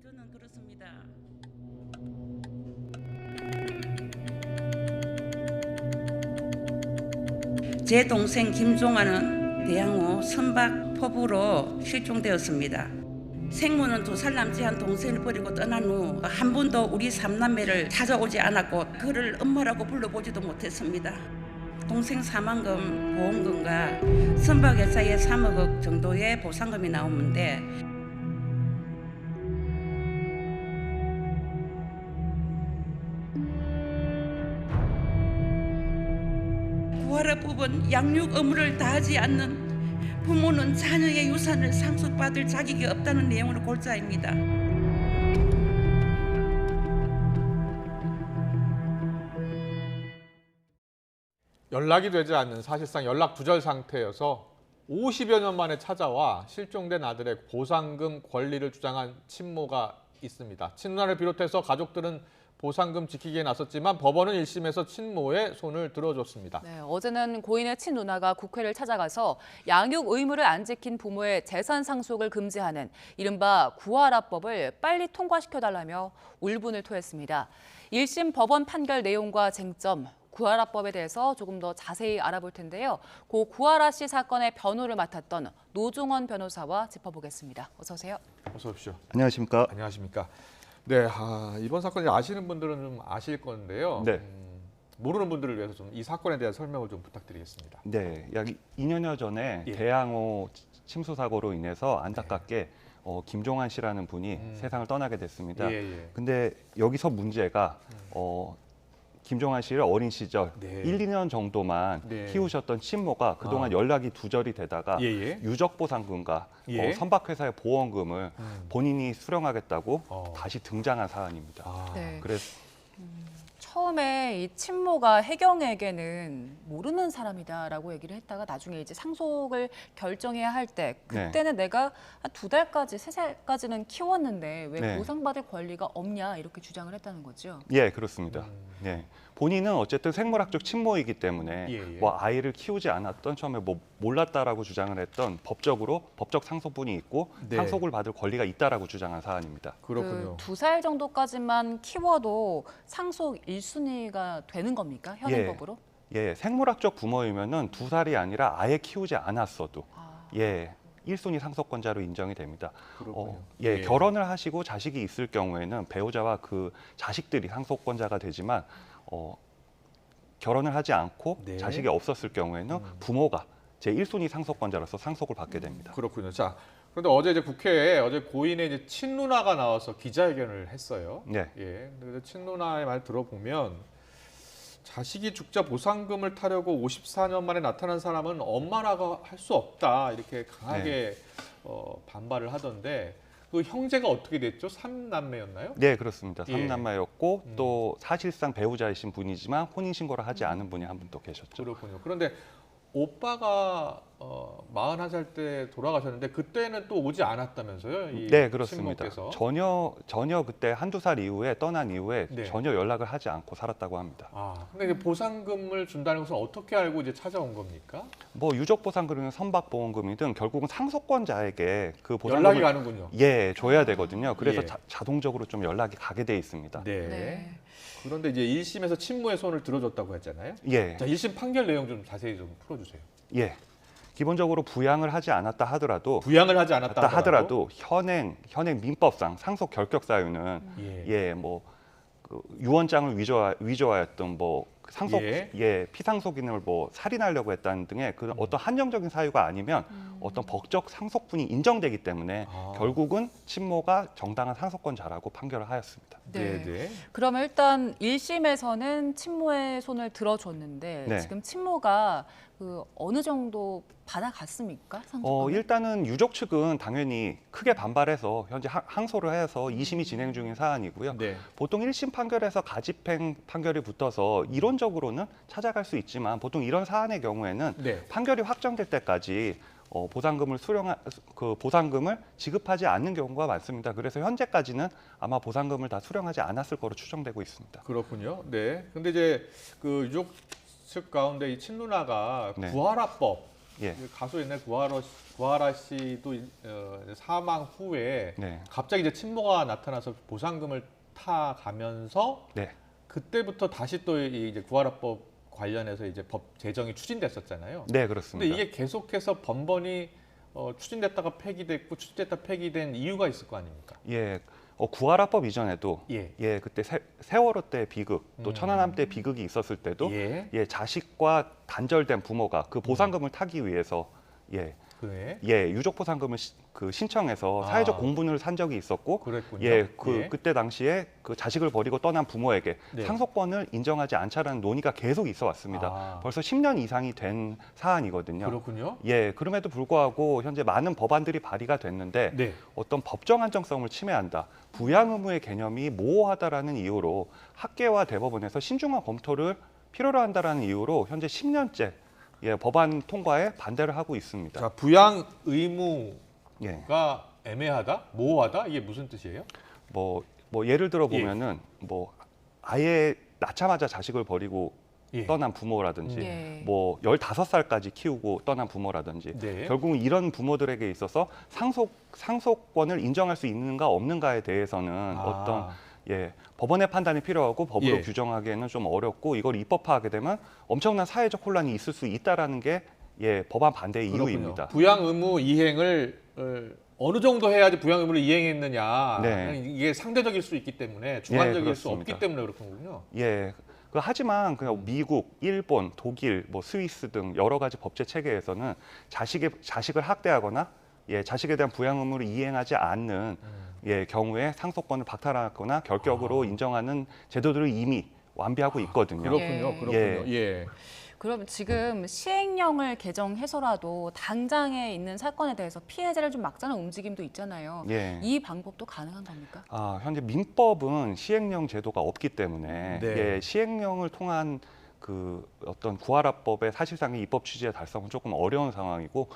저는 그렇습니다. 제 동생 김종환은 대양호 선박 포부로 실종되었습니다. 생모는 2살 남짓 한 동생을 버리고 떠난 후 한 번도 우리 3남매를 찾아오지 않았고 그를 엄마라고 불러보지도 못했습니다. 동생 사망금, 보험금과 선박회사에 3억 정도의 보상금이 나오는데 구하라법은 양육 의무를 다하지 않는 부모는 자녀의 유산을 상속받을 자격이 없다는 내용으로 골자입니다.
연락이 되지 않는 사실상 연락 두절 상태여서 50여 년 만에 찾아와 실종된 아들의 보상금 권리를 주장한 친모가 있습니다. 친누나를 비롯해서 가족들은 보상금 지키기에 나섰지만 법원은 1심에서 친모의 손을 들어줬습니다.
네, 어제는 고인의 친누나가 국회를 찾아가서 양육 의무를 안 지킨 부모의 재산 상속을 금지하는 이른바 구하라법을 빨리 통과시켜달라며 울분을 토했습니다. 1심 법원 판결 내용과 쟁점, 구하라법에 대해서 조금 더 자세히 알아볼 텐데요. 고 구하라 씨 사건의 변호를 맡았던 노종원 변호사와 짚어보겠습니다. 어서 오세요.
어서 오십시오.
안녕하십니까?
안녕하십니까? 네, 이번 사건 아시는 분들은 좀 아실 건데요.
네.
모르는 분들을 위해서 좀 이 사건에 대한 설명을 좀 부탁드리겠습니다.
네, 약 2년여 전에
예.
대양호 침수 사고로 인해서 안타깝게 김종환 씨라는 분이 세상을 떠나게 됐습니다.
예.
근데 여기서 문제가 김종환 씨를 어린 시절
네.
1, 2년 정도만
네.
키우셨던 친모가 그동안 연락이 두절이 되다가
예.
유적보상금과
예.
선박회사의 보험금을 본인이 수령하겠다고 다시 등장한 사안입니다.
네.
그래서
처음에 이 친모가 혜경에게는 모르는 사람이다라고 얘기를 했다가 나중에 이제 상속을 결정해야 할 때 그때는 내가 한 2달까지, 3살까지는 키웠는데 왜
네.
보상받을 권리가 없냐 이렇게 주장을 했다는 거죠.
예, 그렇습니다. 네. 본인은 어쨌든 생물학적 친모이기 때문에
예.
뭐 아이를 키우지 않았던 처음에 뭐 몰랐다라고 주장을 했던 법적으로 법적 상속분이 있고
네.
상속을 받을 권리가 있다라고 주장한 사안입니다.
그렇군요.
2살 정도까지만 키워도 상속 1순위가 되는 겁니까? 현행법으로?
예, 생물학적 부모이면은 2살이 아니라 아예 키우지 않았어도 예. 1순위 상속권자로 인정이 됩니다.
그렇군요.
예,
예.
결혼을 하시고 자식이 있을 경우에는 배우자와 그 자식들이 상속권자가 되지만 결혼을 하지 않고
네.
자식이 없었을 경우에는 부모가 제1순위 상속권자로서 상속을 받게 됩니다.
그렇군요. 자, 그런데 어제 이제 국회에 고인의 이제 친누나가 나와서 기자회견을 했어요.
네.
예. 근데 친누나의 말 들어보면 자식이 죽자 보상금을 타려고 54년 만에 나타난 사람은 엄마라고 할 수 없다 이렇게 강하게 반발을 하던데 그 형제가 어떻게 됐죠? 3남매였나요?
네, 그렇습니다.
예.
3남매였고 또 사실상 배우자이신 분이지만 혼인신고를 하지 않은 분이 한 분 또 계셨죠.
그렇군요. 그런데 오빠가 41살 때 돌아가셨는데 그때는 또 오지 않았다면서요? 이
네, 그렇습니다.
친모께서.
전혀 그때 한두 살 이후에 떠난 이후에
네.
전혀 연락을 하지 않고 살았다고 합니다.
근데 이제 보상금을 준다는 것은 어떻게 알고 이제 찾아온 겁니까?
뭐 유족보상금이든 선박보험금이든 결국은 상속권자에게 그 보상금을
연락이 가는군요.
예, 줘야 되거든요. 그래서
예.
자동적으로 좀 연락이 가게 돼 있습니다.
네. 그런데 이제 1심에서 친모의 손을 들어줬다고 했잖아요.
예.
자, 1심 판결 내용 좀 자세히 좀 풀어주세요.
예. 기본적으로 부양을 하지 않았다 하더라도 현행 민법상 상속 결격 사유는 그 유언장을 위조하였던 뭐 상속 피상속인을 뭐 살인하려고 했다는 등의 그 어떤 한정적인 사유가 아니면 어떤 법적 상속분이 인정되기 때문에 결국은 친모가 정당한 상속권자라고 판결을 하였습니다.
네. 그러면 일단 1심에서는 친모의 손을 들어줬는데
네.
지금 친모가 어느 정도 받아갔습니까? 상속권을?
일단은 유족 측은 당연히 크게 반발해서 현재 항소를 해서 2심이 진행 중인 사안이고요.
네.
보통 1심 판결에서 가집행 판결이 붙어서 이론적으로는 찾아갈 수 있지만 보통 이런 사안의 경우에는
네.
판결이 확정될 때까지 보상금을 보상금을 지급하지 않는 경우가 많습니다. 그래서 현재까지는 아마 보상금을 다 수령하지 않았을 거로 추정되고 있습니다.
그렇군요. 네. 근데 이제 그 유족 측 가운데 이 친누나가
네.
구하라법,
예.
가수 옛날 구하라 씨도 사망 후에
네.
갑자기 이제 친모가 나타나서 보상금을 타가면서
네.
그때부터 다시 또 이제 구하라법 관련해서 이제 법 제정이 추진됐었잖아요.
네, 그렇습니다.
근데 이게 계속해서 번번이 추진됐다가 폐기됐고 추진됐다 폐기된 이유가 있을 거 아닙니까?
예. 구하라법 이전에도 그때 세월호 때 비극 또 천안함 때 비극이 있었을 때도 자식과 단절된 부모가 그 보상금을 타기 위해서 유족 보상금을 신청해서 사회적 공분을 산 적이 있었고, 그때 당시에 그 자식을 버리고 떠난 부모에게 상속권을 인정하지 않자라는 논의가 계속 있어 왔습니다. 벌써 10년 이상이 된 사안이거든요.
그렇군요.
그럼에도 불구하고 현재 많은 법안들이 발의가 됐는데 어떤 법정 안정성을 침해한다, 부양 의무의 개념이 모호하다라는 이유로 학계와 대법원에서 신중한 검토를 필요로 한다라는 이유로 현재 10년째 법안 통과에 반대를 하고 있습니다.
자, 부양 의무가 애매하다, 모호하다, 이게 무슨 뜻이에요?
뭐 예를 들어 보면은 아예 낳자마자 자식을 버리고 떠난 부모라든지 뭐 15살까지 키우고 떠난 부모라든지 결국은 이런 부모들에게 있어서 상속권을 인정할 수 있는가 없는가에 대해서는 어떤 법원의 판단이 필요하고 법으로 규정하기에는 좀 어렵고 이걸 입법화하게 되면 엄청난 사회적 혼란이 있을 수 있다라는 게 법안 반대의 이유입니다.
부양 의무 이행을 어느 정도 해야지 부양 의무를 이행했느냐, 이게 상대적일 수 있기 때문에 주관적일 수 없기 때문에 그렇군요.
하지만 그냥 미국, 일본, 독일, 스위스 등 여러 가지 법제 체계에서는 자식을 학대하거나 자식에 대한 부양 의무를 이행하지 않는 경우에 상속권을 박탈하거나 결격으로 인정하는 제도들을 이미 완비하고 있거든요.
그렇군요.
그럼 지금 시행령을 개정해서라도 당장에 있는 사건에 대해서 피해자를 좀 막자는 움직임도 있잖아요. 이 방법도 가능한 겁니까?
현재 민법은 시행령 제도가 없기 때문에 시행령을 통한 어떤 구하라법의 사실상의 입법 취지의 달성은 조금 어려운 상황이고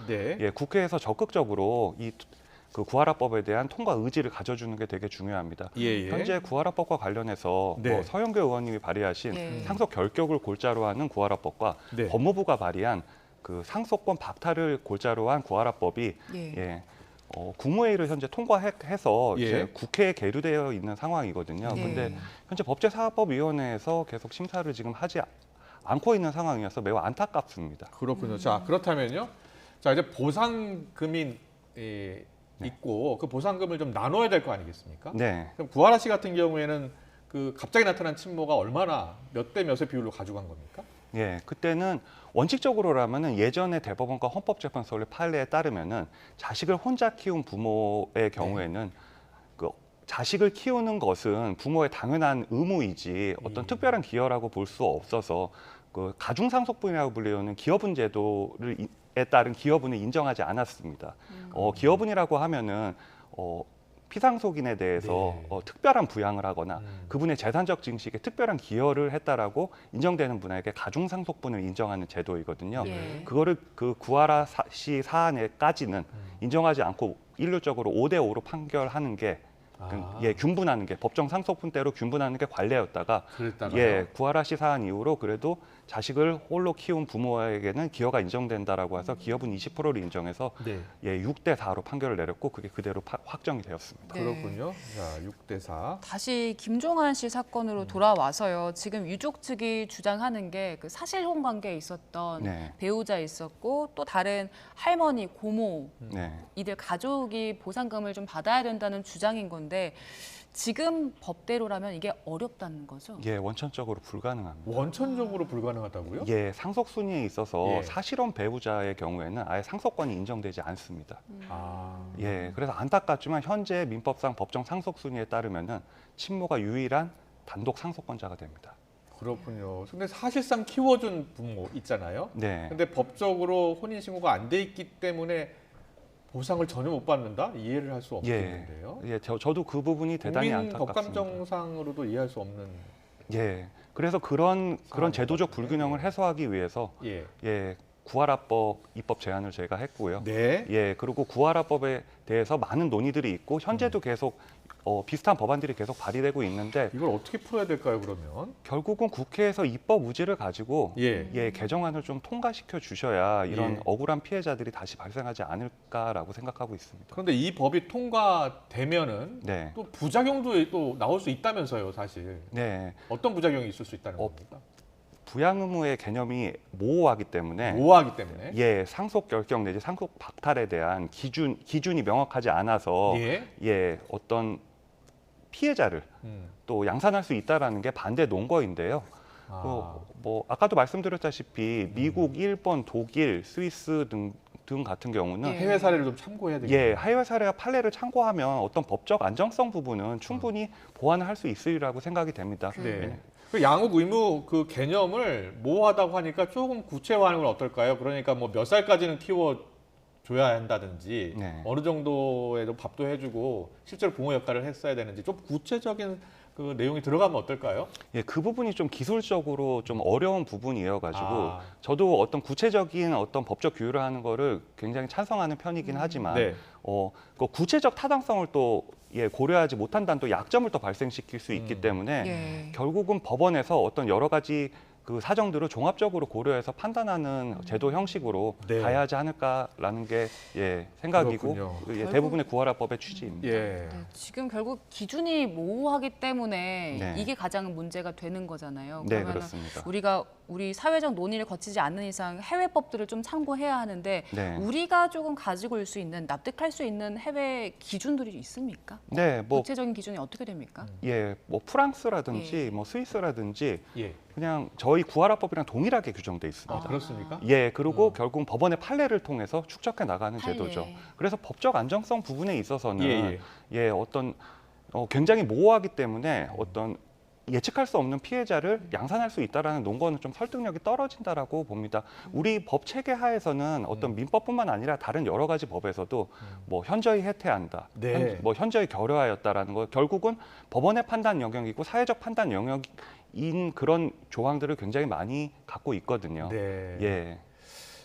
국회에서 적극적으로 그 구하라법에 대한 통과 의지를 가져주는 게 되게 중요합니다. 현재 구하라법과 관련해서 서영교 의원님이 발의하신 상속 결격을 골자로 하는 구하라법과 법무부가 발의한 그 상속권 박탈을 골자로 한 구하라법이 국무회의를 현재 통과해서 이제 국회에 계류되어 있는 상황이거든요. 근데 현재 법제사법위원회에서 계속 심사를 지금 하지 않고 있는 상황이어서 매우 안타깝습니다.
그렇군요. 자, 그렇다면요. 자, 이제 보상금이 있고 그 보상금을 좀 나눠야 될 거 아니겠습니까? 그럼 구하라 씨 같은 경우에는 그 갑자기 나타난 친모가 얼마나 몇 대 몇의 비율로 가져간 겁니까?
그때는 원칙적으로라면은 예전에 대법원과 헌법재판소의 판례에 따르면은 자식을 혼자 키운 부모의 경우에는 그 자식을 키우는 것은 부모의 당연한 의무이지 어떤 특별한 기여라고 볼 수 없어서 그 가중상속분이라고 불리는 기여분 제도에 따른 기여분을 인정하지 않았습니다. 기여분이라고 하면은 피상속인에 대해서 특별한 부양을 하거나 그분의 재산적 증식에 특별한 기여를 했다라고 인정되는 분에게 가중상속분을 인정하는 제도이거든요. 그거를 그 구하라 씨 사안에까지는 인정하지 않고 일률적으로 5대5로 판결하는 게 균분하는 게 법정 상속분대로 균분하는 게 관례였다가 구하라 씨 사안 이후로 그래도 자식을 홀로 키운 부모에게는 기여가 인정된다라고 해서 기여분 20%를 인정해서 6대4로 판결을 내렸고 그게 그대로 확정이 되었습니다.
그렇군요. 자, 6대4.
다시 김종한 씨 사건으로 돌아와서요. 지금 유족 측이 주장하는 게 그 사실혼 관계에 있었던 배우자 있었고 또 다른 할머니, 고모 이들 가족이 보상금을 좀 받아야 된다는 주장인 건데 지금 법대로라면 이게 어렵다는 거죠?
예, 원천적으로 불가능합니다.
원천적으로 불가능하다고요?
예, 상속 순위에 있어서
예.
사실혼 배우자의 경우에는 아예 상속권이 인정되지 않습니다.
아,
예, 그래서 안타깝지만 현재 민법상 법정 상속 순위에 따르면은 친모가 유일한 단독 상속권자가 됩니다.
그렇군요. 근데 사실상 키워준 부모 있잖아요.
네.
근데 법적으로 혼인신고가 안 돼 있기 때문에 보상을 전혀 못 받는다? 이해를 할 수 없겠는데요.
예, 저도 그 부분이 대단히
국민
안타깝습니다.
법감정상으로도 이해할 수 없는.
예, 그래서 그런 제도적
같은데.
불균형을 해소하기 위해서
예.
구하라법 입법 제안을 제가 했고요.
네.
예, 그리고 구하라법에 대해서 많은 논의들이 있고 현재도 계속 비슷한 법안들이 계속 발의되고 있는데
이걸 어떻게 풀어야 될까요, 그러면?
결국은 국회에서 입법 의지를 가지고
예.
개정안을 좀 통과시켜 주셔야 이런
예.
억울한 피해자들이 다시 발생하지 않을까라고 생각하고 있습니다.
그런데 이 법이 통과되면은
네.
또 부작용도 또 나올 수 있다면서요, 사실.
네.
어떤 부작용이 있을 수 있다는 겁니까?
부양 의무의 개념이 모호하기 때문에 예, 상속 결격 내지 상속 박탈에 대한 기준이 명확하지 않아서 어떤 피해자를 또 양산할 수 있다라는 게 반대 논거인데요. 아까도 말씀드렸다시피 미국, 일본, 독일, 스위스 등 같은 경우는
해외 사례를 좀 참고해야 되겠네요.
예, 해외 사례와 판례를 참고하면 어떤 법적 안정성 부분은 충분히 보완을 할 수 있으리라고 생각이 됩니다.
네. 그 양육 의무 그 개념을 모호하다고 하니까 조금 구체화하는 건 어떨까요? 그러니까 뭐 몇 살까지는 키워줘야 한다든지 어느 정도에도 밥도 해주고 실제로 부모 역할을 했어야 되는지 좀 구체적인 그 내용이 들어가면 어떨까요?
예, 그 부분이 좀 기술적으로 좀 어려운 부분이어가지고 저도 어떤 구체적인 어떤 법적 규율을 하는 거를 굉장히 찬성하는 편이긴 하지만 그 구체적 타당성을 또 고려하지 못한다는 또 약점을 또 발생시킬 수 있기 때문에 결국은 법원에서 어떤 여러 가지 그 사정들을 종합적으로 고려해서 판단하는 제도 형식으로 가야 하지 않을까라는 게 생각이고 대부분의 구하라법의 취지입니다.
지금 결국 기준이 모호하기 때문에 이게 가장 문제가 되는 거잖아요.
네,
그러면
그렇습니다.
우리 사회적 논의를 거치지 않는 이상 해외 법들을 좀 참고해야 하는데 우리가 조금 가지고 올 수 있는 납득할 수 있는 해외 기준들이 있습니까?
네,
구체적인 기준이 어떻게 됩니까?
뭐 프랑스라든지 뭐 스위스라든지 그냥 저희 구하라법이랑 동일하게 규정돼 있습니다.
그렇습니까?
예, 그리고 결국 법원의 판례를 통해서 축적해 나가는 제도죠. 그래서 법적 안정성 부분에 있어서는 어떤 굉장히 모호하기 때문에 어떤 예측할 수 없는 피해자를 양산할 수 있다라는 논거는 좀 설득력이 떨어진다라고 봅니다. 우리 법 체계 하에서는 어떤 민법뿐만 아니라 다른 여러 가지 법에서도 뭐 현저히 해태한다, 뭐 현저히 결여하였다라는 거 결국은 법원의 판단 영역이고 사회적 판단 영역인 그런 조항들을 굉장히 많이 갖고 있거든요.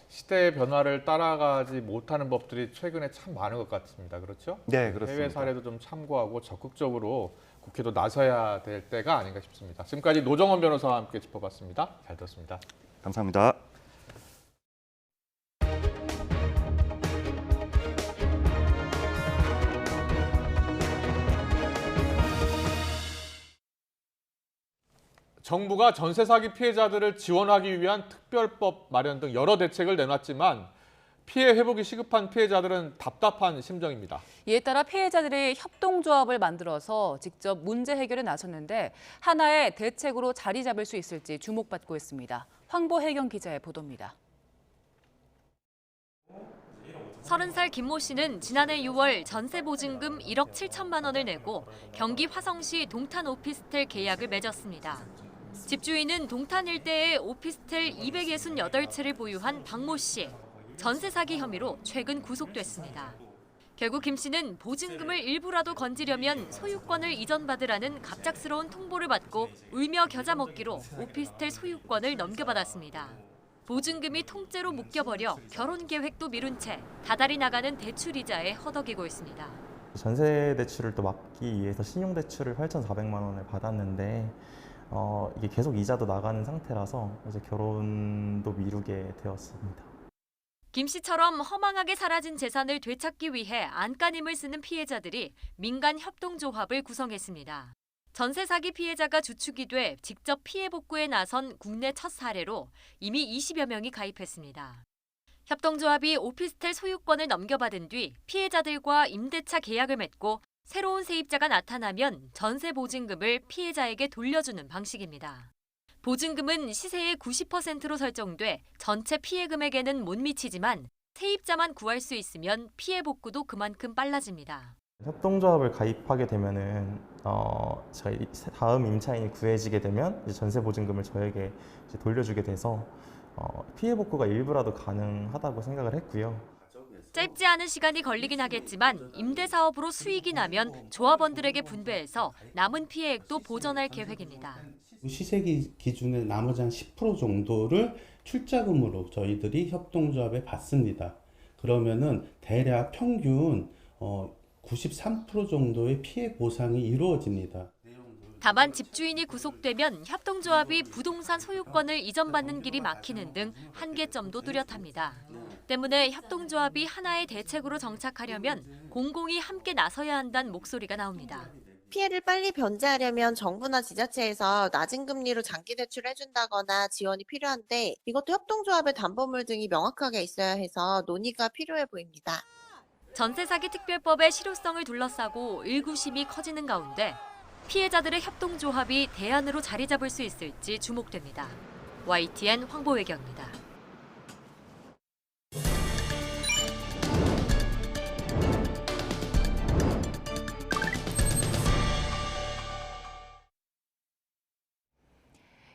시대의 변화를 따라가지 못하는 법들이 최근에 참 많은 것 같습니다. 그렇죠?
네, 그렇습니다.
해외 사례도 좀 참고하고 적극적으로 국회도 나서야 될 때가 아닌가 싶습니다. 지금까지 노정원 변호사와 함께 짚어봤습니다. 잘 들었습니다.
감사합니다.
정부가 전세 사기 피해자들을 지원하기 위한 특별법 마련 등 여러 대책을 내놨지만 피해 회복이 시급한 피해자들은 답답한 심정입니다.
이에 따라 피해자들이 협동조합을 만들어서 직접 문제 해결에 나섰는데 하나의 대책으로 자리 잡을 수 있을지 주목받고 있습니다. 황보혜경 기자의 보도입니다.
30살 김모 씨는 지난해 6월 전세 보증금 1억 7천만 원을 내고 경기 화성시 동탄 오피스텔 계약을 맺었습니다. 집주인은 동탄 일대에 오피스텔 268채를 보유한 박모 씨. 전세 사기 혐의로 최근 구속됐습니다. 결국 김 씨는 보증금을 일부라도 건지려면 소유권을 이전받으라는 갑작스러운 통보를 받고 울며 겨자 먹기로 오피스텔 소유권을 넘겨받았습니다. 보증금이 통째로 묶여버려 결혼 계획도 미룬 채 다달이 나가는 대출이자에 허덕이고 있습니다.
전세 대출을 또 막기 위해서 신용대출을 8,400만 원을 받았는데 이게 계속 이자도 나가는 상태라서 이제 결혼도 미루게 되었습니다.
김 씨처럼 허망하게 사라진 재산을 되찾기 위해 안간힘을 쓰는 피해자들이 민간 협동조합을 구성했습니다. 전세 사기 피해자가 주축이 돼 직접 피해 복구에 나선 국내 첫 사례로 이미 20여 명이 가입했습니다. 협동조합이 오피스텔 소유권을 넘겨받은 뒤 피해자들과 임대차 계약을 맺고 새로운 세입자가 나타나면 전세 보증금을 피해자에게 돌려주는 방식입니다. 보증금은 시세의 90%로 설정돼 전체 피해 금액에는 못 미치지만 세입자만 구할 수 있으면 피해 복구도 그만큼 빨라집니다.
협동조합을 가입하게 되면은 저희 다음 임차인이 구해지게 되면 이제 전세 보증금을 저에게 이제 돌려주게 돼서 피해 복구가 일부라도 가능하다고 생각을 했고요.
짧지 않은 시간이 걸리긴 하겠지만 임대 사업으로 수익이 나면 조합원들에게 분배해서 남은 피해액도 보전할 계획입니다.
시세 기준의 나머지 한 10% 정도를 출자금으로 저희들이 협동조합에 받습니다. 그러면은 대략 평균 93% 정도의 피해 보상이 이루어집니다.
다만 집주인이 구속되면 협동조합이 부동산 소유권을 이전받는 길이 막히는 등 한계점도 뚜렷합니다. 때문에 협동조합이 하나의 대책으로 정착하려면 공공이 함께 나서야 한다는 목소리가 나옵니다.
피해를 빨리 변제하려면 정부나 지자체에서 낮은 금리로 장기 대출을 해준다거나 지원이 필요한데 이것도 협동조합의 담보물 등이 명확하게 있어야 해서 논의가 필요해 보입니다.
전세 사기 특별법의 실효성을 둘러싸고 의구심이 커지는 가운데 피해자들의 협동조합이 대안으로 자리 잡을 수 있을지 주목됩니다. YTN 황보외경입니다.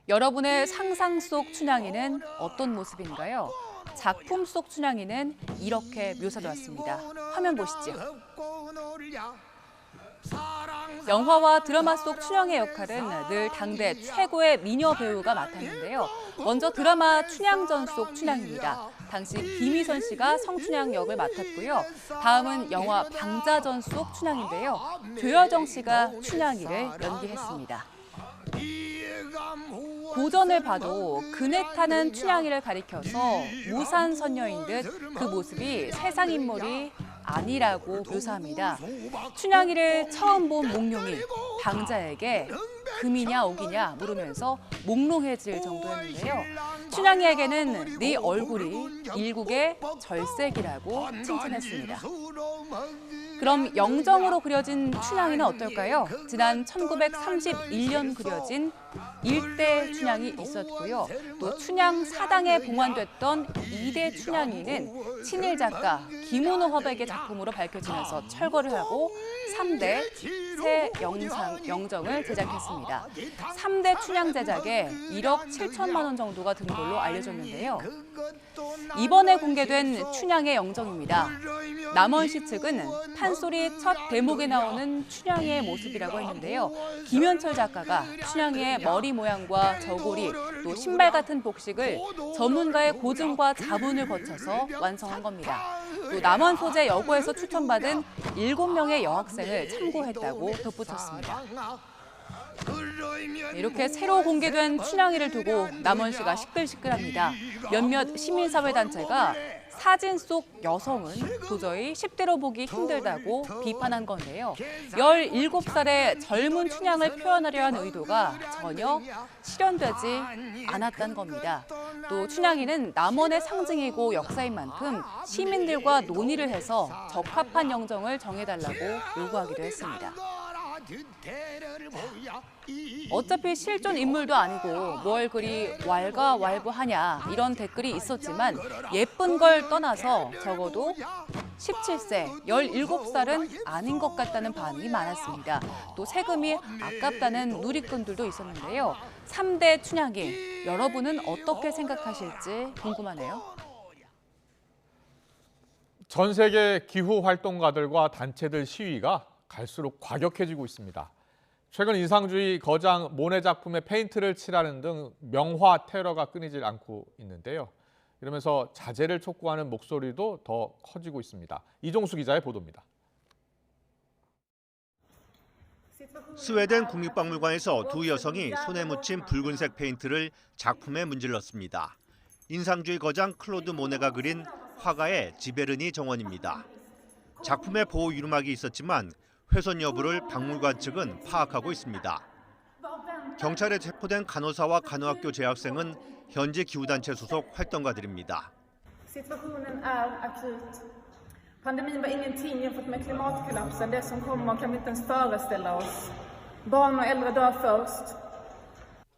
여러분의 상상 속 춘향이는 어떤 모습인가요? 작품 속 춘향이는 이렇게 묘사되었습니다. 화면 보시죠. 영화와 드라마 속 춘향의 역할은 늘 당대 최고의 미녀 배우가 맡았는데요. 먼저 드라마 춘향전 속 춘향입니다. 당시 김희선 씨가 성춘향 역을 맡았고요. 다음은 영화 방자전 속 춘향인데요. 조여정 씨가 춘향이를 연기했습니다. 고전을 봐도 그네 타는 춘향이를 가리켜서 무산선녀인 듯 그 모습이 세상 인물이 아니라고 묘사합니다. 춘향이를 처음 본 몽룡이 방자에게 금이냐 옥이냐 물으면서 몽롱해질 정도였는데요. 춘향이에게는 네 얼굴이 일국의 절색이라고 칭찬했습니다. 그럼 영정으로 그려진 춘향이는 어떨까요? 지난 1931년 그려진 일대 춘향이 있었고요. 또 춘향 사당에 봉안됐던 2대 춘향이는 친일 작가 김은호 화백의 작품으로 밝혀지면서 철거를 하고 3대 새 영정을 제작했습니다. 3대 춘향 제작에 1억 7천만 원 정도가 든 걸로 알려졌는데요. 이번에 공개된 춘향의 영정입니다. 남원시 측은 판소리 첫 대목에 나오는 춘향의 모습이라고 했는데요. 김현철 작가가 춘향의 머리 모양과 저고리, 또 신발 같은 복식을 전문가의 고증과 자문을 거쳐서 완성한 겁니다. 또 남원 소재 여고에서 추천받은 7명의 여학생을 참고했다고 덧붙였습니다. 이렇게 새로 공개된 춘향이를 두고 남원시가 시끌시끌합니다. 몇몇 시민사회단체가 사진 속 여성은 도저히 10대로 보기 힘들다고 비판한 건데요. 17살의 젊은 춘향을 표현하려 한 의도가 전혀 실현되지 않았다는 겁니다. 또 춘향이는 남원의 상징이고 역사인 만큼 시민들과 논의를 해서 적합한 영정을 정해달라고 요구하기도 했습니다. 어차피 실존 인물도 아니고 뭘 그리 왈가왈부하냐 이런 댓글이 있었지만 예쁜 걸 떠나서 적어도 17세, 17살은 아닌 것 같다는 반응이 많았습니다. 또 세금이 아깝다는 누리꾼들도 있었는데요. 3대 춘향이 여러분은 어떻게 생각하실지 궁금하네요.
전 세계 기후 활동가들과 단체들 시위가 갈수록 과격해지고 있습니다. 최근 인상주의 거장 모네 작품에 페인트를 칠하는 등 명화 테러가 끊이질 않고 있는데요. 이러면서 자제를 촉구하는 목소리도 더 커지고 있습니다. 이종수 기자의 보도입니다.
스웨덴 국립박물관에서 두 여성이 손에 묻힌 붉은색 페인트를 작품에 문질렀습니다. 인상주의 거장 클로드 모네가 그린 화가의 지베르니 정원입니다. 작품에 보호 유리막이 있었지만 훼손 여부를 박물관 측은 파악하고 있습니다. 경찰에 체포된 간호사와 간호학교 재학생은 현지 기후단체 소속 활동가들입니다.
Pandemin var ingenting jämfört med klimatkollapsen. Det som kommer kan vi inte ens föreställa oss. Barn och äldre dör först.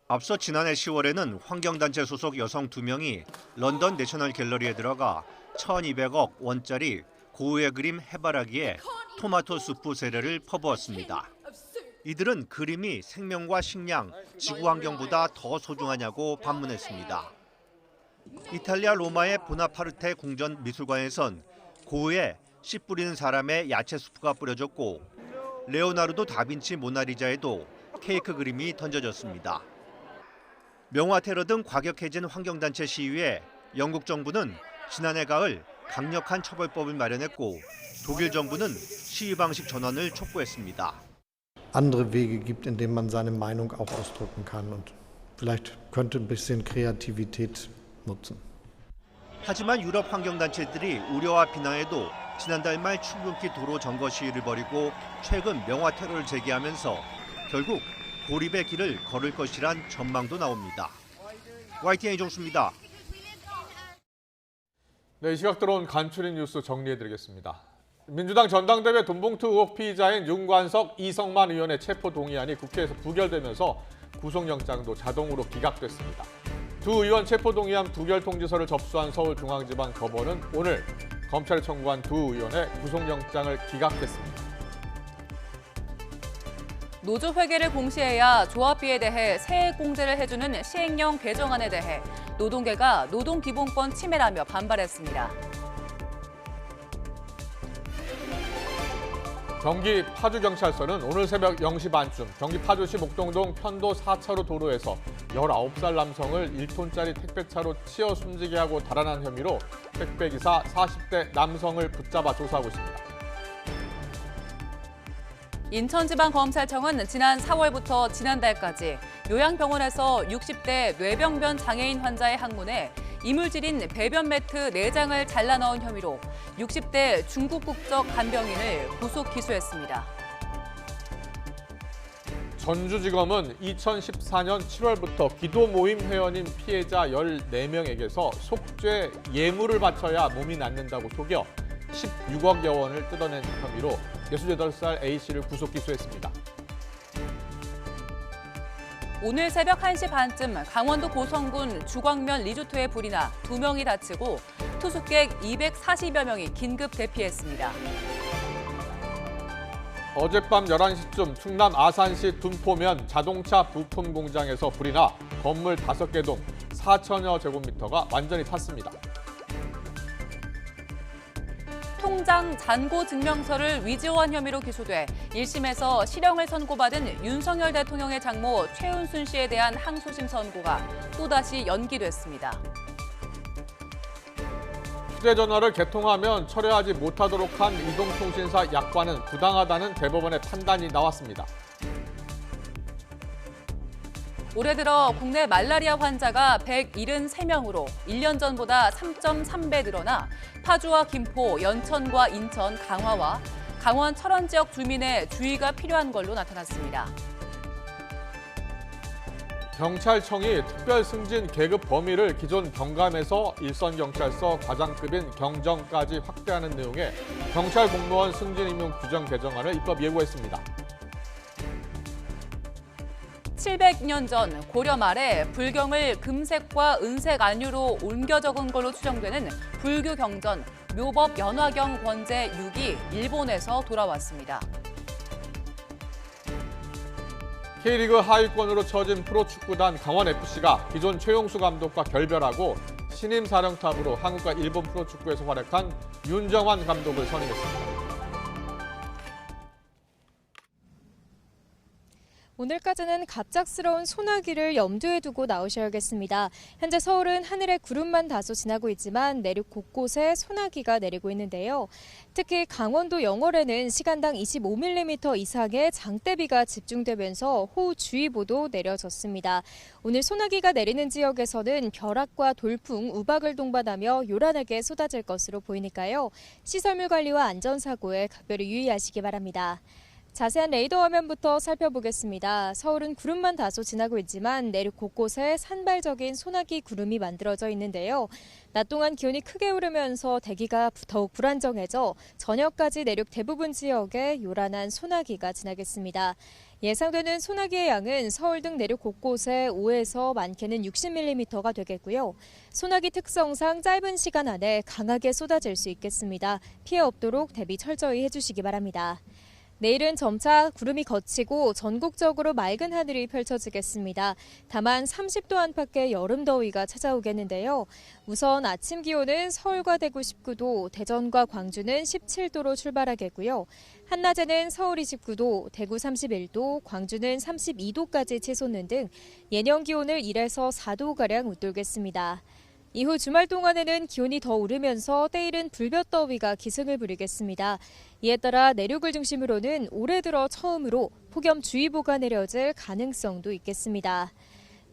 앞서 지난해 10월에는 환경단체 소속 여성 2명이 런던 내셔널 갤러리에 들어가 1,200억 원짜리 고흐의 그림 해바라기에 토마토 수프 세례를 퍼부었습니다. 이들은 그림이 생명과 식량, 지구 환경보다 더 소중하냐고 반문했습니다. 이탈리아 로마의 보나파르테 궁전 미술관에선 고흐의 씨 뿌리는 사람의 야채 수프가 뿌려졌고 레오나르도 다빈치 모나리자에도 케이크 그림이 던져졌습니다. 명화 테러 등 과격해진 환경단체 시위에 영국 정부는 지난해 가을 강력한 처벌법을 마련했고 독일 정부는 시위 방식 전환을 촉구했습니다.
andere Wege gibt, in denen man seine Meinung auch ausdrücken kann und vielleicht könnte ein bisschen Kreativität nutzen.
하지만 유럽 환경단체들이 우려와 비난에도 지난달 말 출근길 도로 점거 시위를 벌이고 최근 명화 테러를 제기하면서 결국 고립의 길을 걸을 것이란 전망도 나옵니다. YTN 이종수입니다.
네, 이 시각 들어온 간추린 뉴스 정리해드리겠습니다. 민주당 전당대회 돈봉투 의혹 피의자인 윤관석, 이성만 의원의 체포 동의안이 국회에서 부결되면서 구속영장도 자동으로 기각됐습니다. 두 의원 체포 동의안 부결 통지서를 접수한 서울중앙지방법원은 오늘 검찰에 청구한 두 의원의 구속영장을 기각했습니다.
노조 회계를 공시해야 조합비에 대해 세액 공제를 해주는 시행령 개정안에 대해 노동계가 노동기본권 침해라며 반발했습니다.
경기 파주경찰서는 오늘 새벽 0시 반쯤 경기 파주시 목동동 편도 4차로 도로에서 19살 남성을 1톤짜리 택배차로 치어 숨지게 하고 달아난 혐의로 택배기사 40대 남성을 붙잡아 조사하고 있습니다.
인천지방검찰청은 지난 4월부터 지난달까지 요양병원에서 60대 뇌병변 장애인 환자의 항문에 이물질인 배변 매트 4장을 잘라 넣은 혐의로 60대 중국 국적 간병인을 구속 기소했습니다.
전주지검은 2014년 7월부터 기도 모임 회원인 피해자 14명에게서 속죄 예물을 바쳐야 몸이 낫는다고 속여 16억여 원을 뜯어낸 혐의로 68살 A씨를 구속 기소했습니다.
오늘 새벽 1시 반쯤 강원도 고성군 주광면 리조트에 불이 나 2명이 다치고 투숙객 240여 명이 긴급 대피했습니다.
어젯밤 11시쯤 충남 아산시 둔포면 자동차 부품 공장에서 불이 나 건물 5개 동 4천여 제곱미터가 완전히 탔습니다.
통장 잔고 증명서를 위조한 혐의로 기소돼 1심에서 실형을 선고받은 윤석열 대통령의 장모 최은순 씨에 대한 항소심 선고가 또다시 연기됐습니다.
휴대전화를 개통하면 철회하지 못하도록 한 이동통신사 약관은 부당하다는 대법원의 판단이 나왔습니다.
올해 들어 국내 말라리아 환자가 173명으로 1년 전보다 3.3배 늘어나 파주와 김포, 연천과 인천, 강화와 강원 철원 지역 주민의 주의가 필요한 걸로 나타났습니다.
경찰청이 특별 승진 계급 범위를 기존 경감에서 일선경찰서 과장급인 경정까지 확대하는 내용의 경찰 공무원 승진 임용 규정 개정안을 입법 예고했습니다.
700년 전 고려 말에 불경을 금색과 은색 안유로 옮겨 적은 걸로 추정되는 불교 경전 묘법 연화경 권제 6이 일본에서 돌아왔습니다.
K리그 하위권으로 처진 프로축구단 강원FC가 기존 최용수 감독과 결별하고 신임 사령탑으로 한국과 일본 프로축구에서 활약한 윤정환 감독을 선임했습니다.
오늘까지는 갑작스러운 소나기를 염두에 두고 나오셔야겠습니다. 현재 서울은 하늘에 구름만 다소 지나고 있지만 내륙 곳곳에 소나기가 내리고 있는데요. 특히 강원도 영월에는 시간당 25mm 이상의 장대비가 집중되면서 호우주의보도 내려졌습니다. 오늘 소나기가 내리는 지역에서는 벼락과 돌풍, 우박을 동반하며 요란하게 쏟아질 것으로 보이니까요. 시설물 관리와 안전사고에 각별히 유의하시기 바랍니다. 자세한 레이더 화면부터 살펴보겠습니다. 서울은 구름만 다소 지나고 있지만 내륙 곳곳에 산발적인 소나기 구름이 만들어져 있는데요. 낮 동안 기온이 크게 오르면서 대기가 더욱 불안정해져 저녁까지 내륙 대부분 지역에 요란한 소나기가 지나겠습니다. 예상되는 소나기의 양은 서울 등 내륙 곳곳에 5에서 많게는 60mm가 되겠고요. 소나기 특성상 짧은 시간 안에 강하게 쏟아질 수 있겠습니다. 피해 없도록 대비 철저히 해주시기 바랍니다. 내일은 점차 구름이 걷히고 전국적으로 맑은 하늘이 펼쳐지겠습니다. 다만 30도 안팎의 여름 더위가 찾아오겠는데요. 우선 아침 기온은 서울과 대구 19도, 대전과 광주는 17도로 출발하겠고요. 한낮에는 서울 29도, 대구 31도, 광주는 32도까지 치솟는 등 예년 기온을 1에서 4도가량 웃돌겠습니다. 이후 주말 동안에는 기온이 더 오르면서 때일은 불볕더위가 기승을 부리겠습니다. 이에 따라 내륙을 중심으로는 올해 들어 처음으로 폭염주의보가 내려질 가능성도 있겠습니다.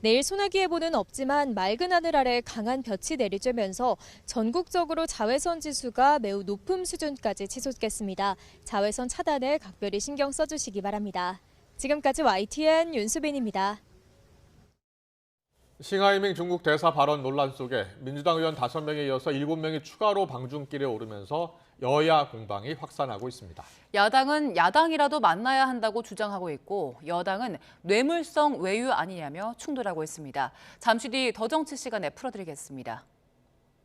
내일 소나기 예보는 없지만 맑은 하늘 아래 강한 볕이 내리쬐면서 전국적으로 자외선 지수가 매우 높은 수준까지 치솟겠습니다. 자외선 차단에 각별히 신경 써주시기 바랍니다. 지금까지 YTN 윤수빈입니다.
싱하이밍 중국 대사 발언 논란 속에 민주당 의원 5명에 이어서 7명이 추가로 방중길에 오르면서 여야 공방이 확산하고 있습니다.
야당은 야당이라도 만나야 한다고 주장하고 있고 여당은 뇌물성 외유 아니냐며 충돌하고 있습니다. 잠시 뒤 더 정치 시간에 풀어드리겠습니다.